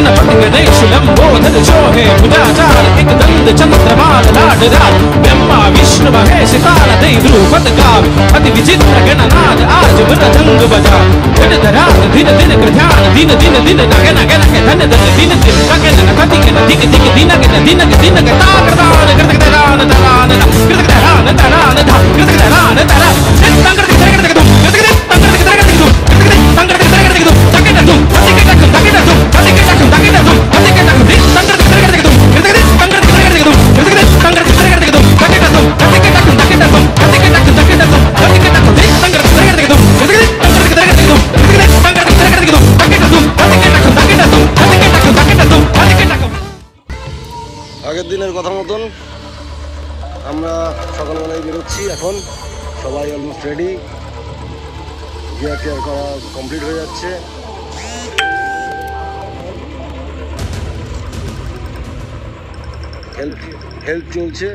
गणपति गणेश लंबोदर जो है भुजाचार एक दंड चंद्रमाल लाडराज ब्रह्मा विष्णु महेश ताल दई ध्रुपद काव्य अति विचित्र गणनाद आज मृदंग बजा गणधरा दिन दिन ध्यान दिन दिन दिन नग नग नग धन धन दिन दिन नग नग कति गण दिग दिग दिन गण दिन दिन गण ताकदान कृतक दरान दरान कृतक दरान दरान धा कृतक दरान दरा तंग कृतक दरान कृतक तुम कृतक तंग कृतक दरान कृतक तुम कृतक तंग कृतक दरान कृतक तुम तंग तुम तंग तुम तंग तुम तंग तुम तंग तुम तंग तुम तंग कृतक दरान कृतक तुम कृतक तंग कृतक दरान कृतक तुम कृतक तंग कृतक दरान कृतक तुम तंग तुम तंग तुम तंग तुम तंग तुम तंग कृतक तंग कृतक तुम तंग कृतक दरान कृतक तुम कृतक तंग कृतक दरान कृतक तुम कृतक तंग कृतक दरान कृतक तुम तंग तुम तंग तुम तंग तुम तंग तुम तंग तुम আগের দিনের কথা মতন আমরা সকালবেলায় বেরোচ্ছি। এখন সবাই অলমোস্ট রেডি, গিয়ার টিয়ার করা কমপ্লিট হয়ে যাচ্ছে। হেল্প চলছে,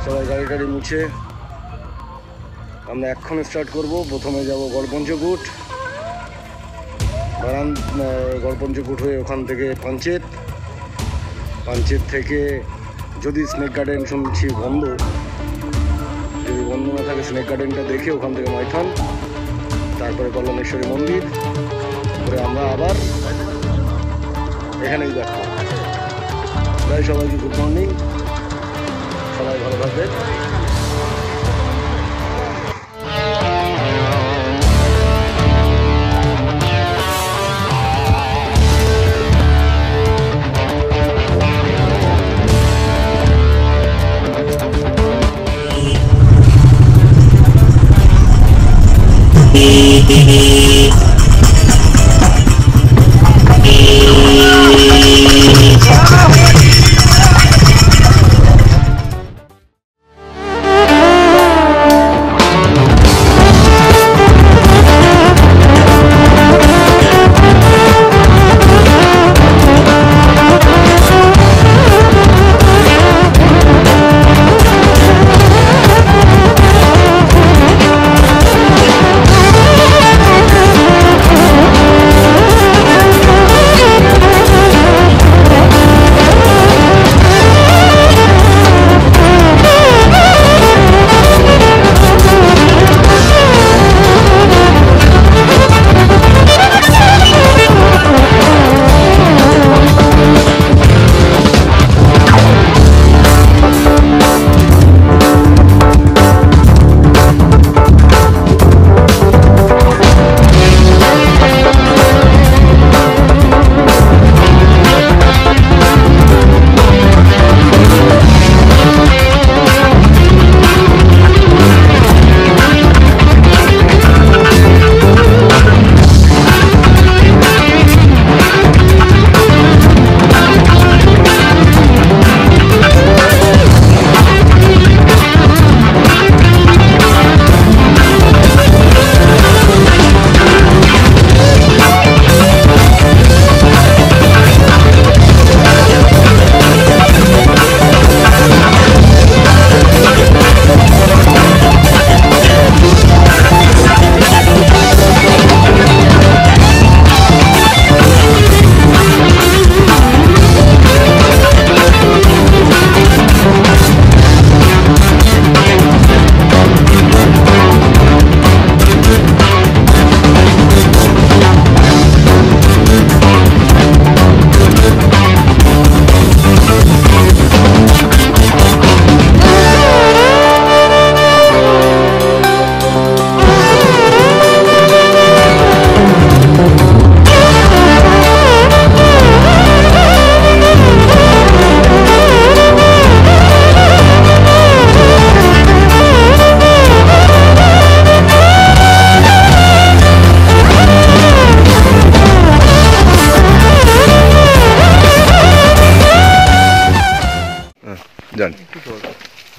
সবাই গাড়ি টাড়ি মুছে আমরা এখন স্টার্ট করব। প্রথমে যাব গড়পঞ্চকোট, গড়পঞ্চকোট হয়ে ওখান থেকে পাঞ্চেত থেকে যদি স্নেক গার্ডেন শুনছি বন্ধ, যদি বন্ধ না থাকে স্নেক গার্ডেনটা দেখে ওখান থেকে মাইথন, তারপরে কল্যাণেশ্বরী মন্দির করে আমরা আবার এখানেই ব্যাক করব। তাই সবাইকে গুড মর্নিং, সবাই ভালো থাকবে।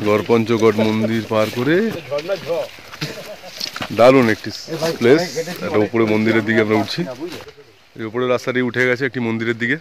গড়পঞ্চকোট মন্দির পার করে দারুণ একটি প্লেস, একটা উপরে মন্দিরের দিকে আমরা উঠছি। এই উপরে রাস্তাটি উঠে গেছে একটি মন্দিরের দিকে।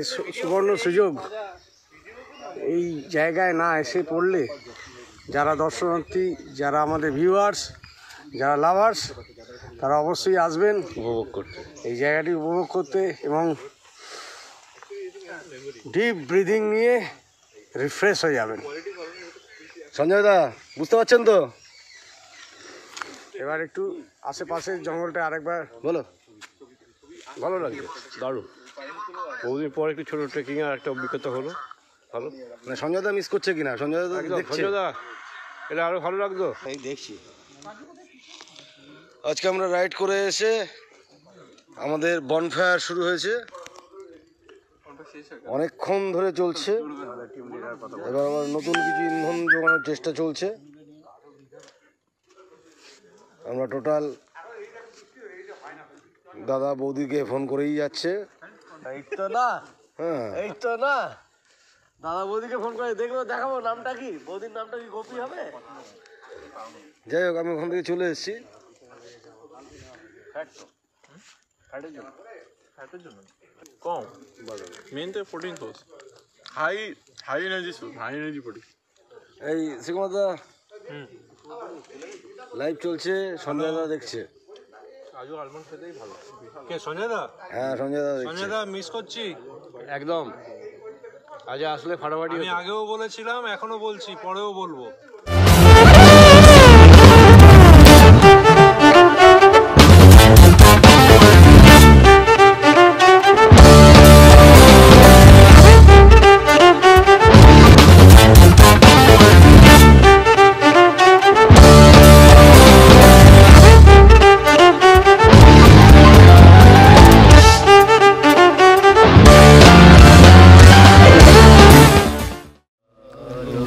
এই সুবর্ণ সুযোগ এই জায়গায় না এসে পড়লে যারা দর্শনার্থী, যারা আমাদের ভিউয়ার্স, যারা লাভার্স, তারা অবশ্যই আসবেন উপভোগ করতে, এই জায়গাটি উপভোগ করতে এবং ডিপ ব্রিদিং নিয়ে রিফ্রেশ হয়ে যাবেন। সঞ্জয় দা, বুঝতে পারছেন তো? এবার একটু আশেপাশের জঙ্গলটা আরেকবার বলো। ভালো লাগছে, দারুণ। বহুদিন পর একটু ছোটো ট্রেকিংয়ের একটা অভিজ্ঞতা হলো, ভালো। মানে সঞ্জয় দা মিস করছে কিনা? সঞ্জয় দা দেখছে, সঞ্জয় দা এটা আরও ভালো লাগতো। এই দেখছি আজকে আমরা রাইড করে এসে আমাদের বনফায়ার শুরু হয়েছে, অনেকক্ষণ ধরে চলছে। এবার আবার নতুন কিছু ইন্ধন জোগানোর চেষ্টা চলছে। আমরা টোটাল দাদা বৌদিকে ফোন করেই যাচ্ছে। এই তো না, হ্যাঁ, এই তো না, দাদা বৌদিকে ফোন করে দেখবো, দেখাবো নামটা কি, বৌদির নামটা কি গোপী হবে? যাই হোক, আমি ওখান থেকে চলে এসেছি। ফ্যাটের জন্য কম, মেন তো protein source, high energy source, high energy protein. এই শ্রীকুমার লাইভ চলছে, সঞ্জয় দা দেখছে। আজও আলমন্ড খেতেই ভালো। কে সঞ্জয় দা? হ্যাঁ, সঞ্জয় দা দেখছে। সঞ্জয় দা মিস করছি একদম। আজ আসলে ফাটাফাটি আমি আগেও বলেছিলাম, এখনো বলছি, পরেও বলবো।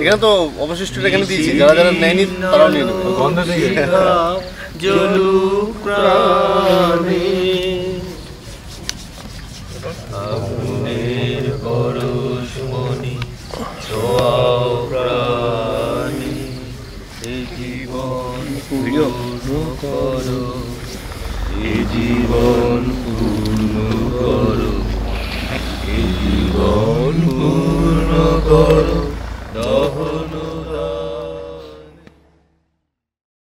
এখানে তো অবশিষ্টটা এখানে দিয়েছি, যারা যারা নেয়নি তারাও নিয়ে নেবে। জলু প্রাণে আগুনের পরশমণি ছোঁয়াও প্রাণে, এ জীবন পূর্ণ করো, এ জীবন পূর্ণ করো, এ জীবন পূর্ণ করো।